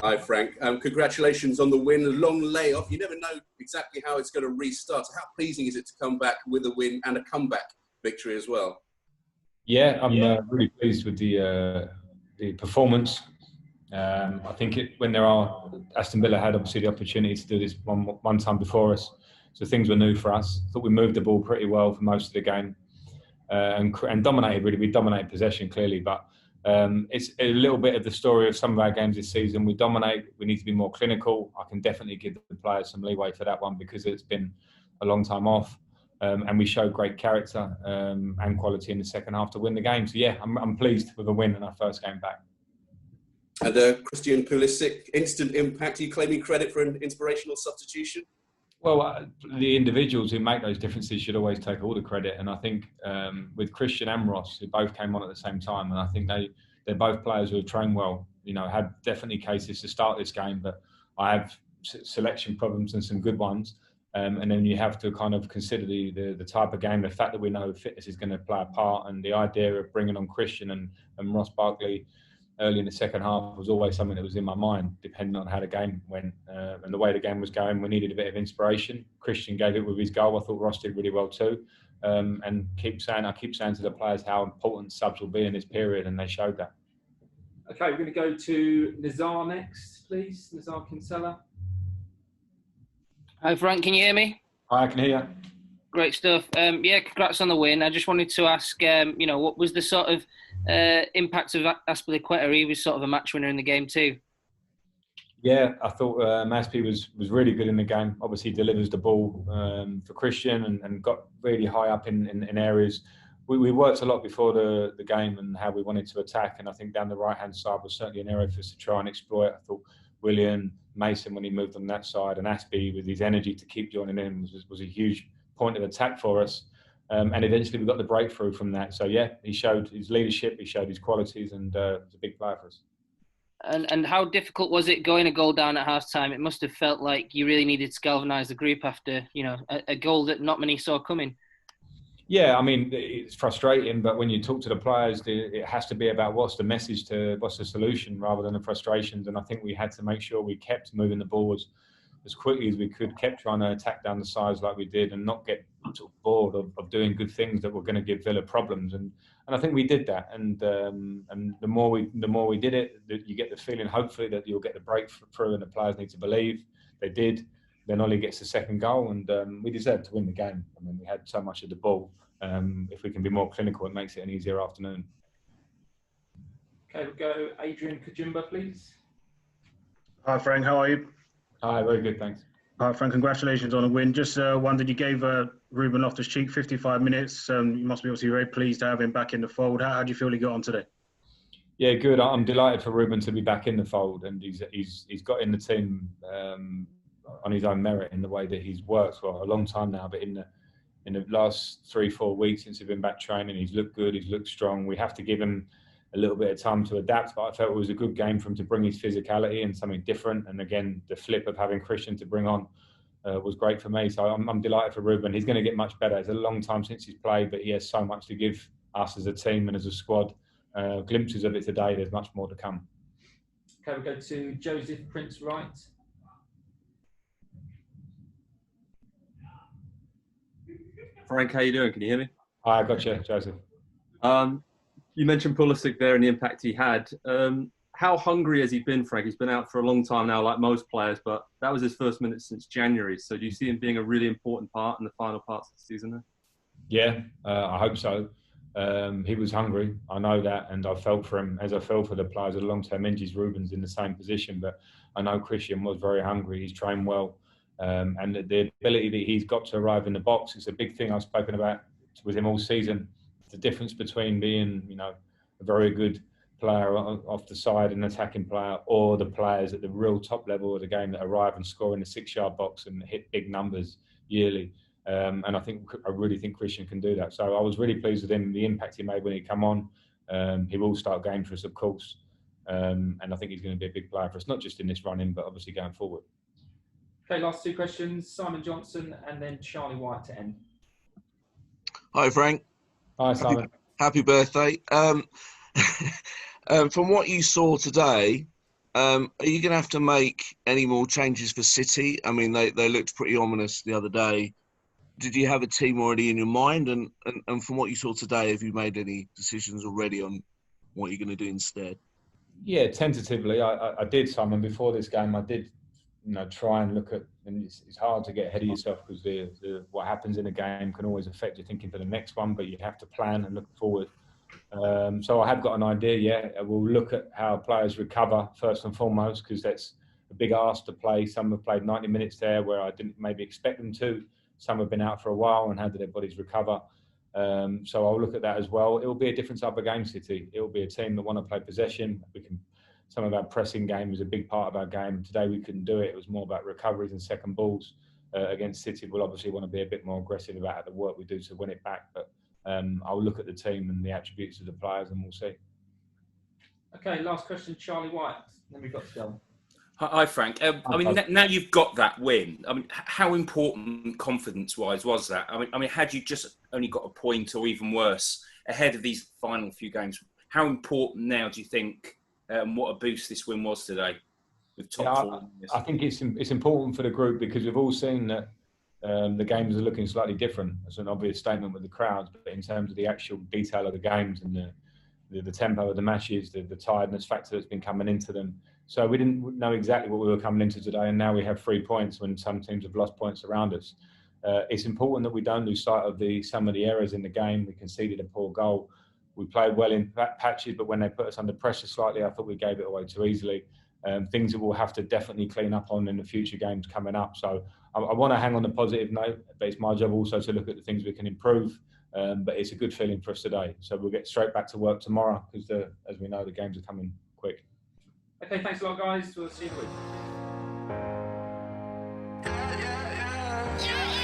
Hi, Frank. Congratulations on the win. A long layoff. You never know exactly how it's going to restart. How pleasing is it to come back with a win and a comeback victory as well? Yeah, I'm really pleased with the performance. I think when Aston Villa had obviously the opportunity to do this one time before us, so things were new for us. I thought we moved the ball pretty well for most of the game and dominated. Really, we dominated possession clearly, but it's a little bit of the story of some of our games this season. We dominate. We need to be more clinical. I can definitely give the players some leeway for that one because it's been a long time off. And we showed great character and quality in the second half to win the game. So yeah, I'm pleased with a win in our first game back. And Christian Pulisic, instant impact. Are you claiming credit for an inspirational substitution? Well, the individuals who make those differences should always take all the credit. And I think with Christian and Ross, who both came on at the same time, and I think they're both players who have trained well. You know, had definitely cases to start this game, but I have selection problems and some good ones. And then you have to kind of consider the type of game, the fact that we know fitness is going to play a part, and the idea of bringing on Christian and Ross Barkley early in the second half was always something that was in my mind, depending on how the game went and the way the game was going. We needed a bit of inspiration. Christian gave it with his goal. I thought Ross did really well too. And I keep saying to the players how important subs will be in this period, and they showed that. Okay, we're going to go to Nazar next, please. Nazar Kinsella. Hi, Frank. Can you hear me? Hi, I can hear you. Great stuff. Yeah, congrats on the win. I just wanted to ask, what was the sort of impact of Azpilicueta? He was sort of a match winner in the game too. Yeah, I thought Maspi was really good in the game. Obviously, delivers the ball for Christian and got really high up in areas. We worked a lot before the game and how we wanted to attack, and I think down the right-hand side was certainly an area for us to try and exploit. I thought Willian, Mason, when he moved on that side, and Aspie with his energy to keep joining in was a huge point of attack for us. And eventually we got the breakthrough from that. So yeah, he showed his leadership, he showed his qualities, and was a big player for us. And how difficult was it going a goal down at half time? It must have felt like you really needed to galvanise the group after, a goal that not many saw coming. Yeah, I mean, it's frustrating, but when you talk to the players, it has to be about what's the solution rather than the frustrations. And I think we had to make sure we kept moving the ball as quickly as we could, kept trying to attack down the sides like we did, and not get sort of bored of doing good things that were going to give Villa problems. And I think we did that. And the more we did it, you get the feeling, hopefully, that you'll get the breakthrough, and the players need to believe. They did. Then Ollie gets the second goal, and we deserved to win the game. I mean, we had so much of the ball. If we can be more clinical, it makes it an easier afternoon. Okay, we'll go Adrian Kajumba, please. Hi, Frank. How are you? Hi, very good, thanks. Hi, Frank. Congratulations on the win. Just wondered, you gave Ruben Loftus-Cheek 55 minutes. You must be obviously very pleased to have him back in the fold. How do you feel he got on today? Yeah, good. I'm delighted for Ruben to be back in the fold, and he's got in the team on his own merit in the way that he's worked for a long time now. But in the last 3-4 weeks since he's been back training, he's looked good. He's looked strong. We have to give him a little bit of time to adapt, but I felt it was a good game for him to bring his physicality and something different. And again, the flip of having Christian to bring on was great for me. So I'm delighted for Ruben. He's going to get much better. It's a long time since he's played, but he has so much to give us as a team and as a squad. Glimpses of it today. There's much more to come. Okay, we'll go to Joseph Prince Wright. Frank, how you doing? Can you hear me? Hi, I got you, Joseph. You mentioned Pulisic there and the impact he had. How hungry has he been, Frank? He's been out for a long time now, like most players, but that was his first minute since January. So do you see him being a really important part in the final parts of the season there? Yeah, I hope so. He was hungry. I know that, and I felt for him as I felt for the players with long-term injuries. Ruben's in the same position, but I know Christian was very hungry. He's trained well. And the ability that he's got to arrive in the box is a big thing I've spoken about with him all season. The difference between being, a very good player off the side, an attacking player, or the players at the real top level of the game that arrive and score in the 6-yard box and hit big numbers yearly. And I really think Christian can do that. So I was really pleased with him, the impact he made when he came on. He will start games for us, of course. And I think he's going to be a big player for us, not just in this run-in, but obviously going forward. Okay, last two questions. Simon Johnson and then Charlie White to end. Hi, Frank. Hi, Simon. Happy birthday. From what you saw today, Are you going to have to make any more changes for City? I mean, they looked pretty ominous the other day. Did you have a team already in your mind? And from what you saw today, have you made any decisions already on what you're going to do instead? Yeah, tentatively, I did, Simon. Before this game, I did, try and look at. And it's hard to get ahead of yourself because what happens in a game can always affect your thinking for the next one. But you have to plan and look forward. So I have got an idea. Yeah, we'll look at how players recover first and foremost, because that's a big ask to play. Some have played 90 minutes there where I didn't maybe expect them to. Some have been out for a while, and how do their bodies recover? So I'll look at that as well. It will be a different type of game, City. It will be a team that want to play possession. Some of our pressing game was a big part of our game. Today we couldn't do it. It was more about recoveries and second balls. Against City, we'll obviously want to be a bit more aggressive about the work we do to win it back. But I'll look at the team and the attributes of the players, and we'll see. Okay, last question, Charlie White. Then we've got to go. Hi, Frank. I mean, now you've got that win. I mean, how important, confidence-wise, was that? I mean, had you just only got a point, or even worse, ahead of these final few games, how important now do you think? What a boost this win was today with top four. I think it's important for the group because we've all seen that the games are looking slightly different. It's an obvious statement with the crowds, but in terms of the actual detail of the games and the tempo of the matches, the tiredness factor that's been coming into them. So we didn't know exactly what we were coming into today, and now we have 3 points when some teams have lost points around us. It's important that we don't lose sight of some of the errors in the game. We conceded a poor goal. We played well in patches, but when they put us under pressure slightly, I thought we gave it away too easily. Things that we'll have to definitely clean up on in the future games coming up. So I want to hang on the positive note, but it's my job also to look at the things we can improve. But it's a good feeling for us today. So we'll get straight back to work tomorrow because, as we know, the games are coming quick. Okay, thanks a lot, guys. We'll see you in a week.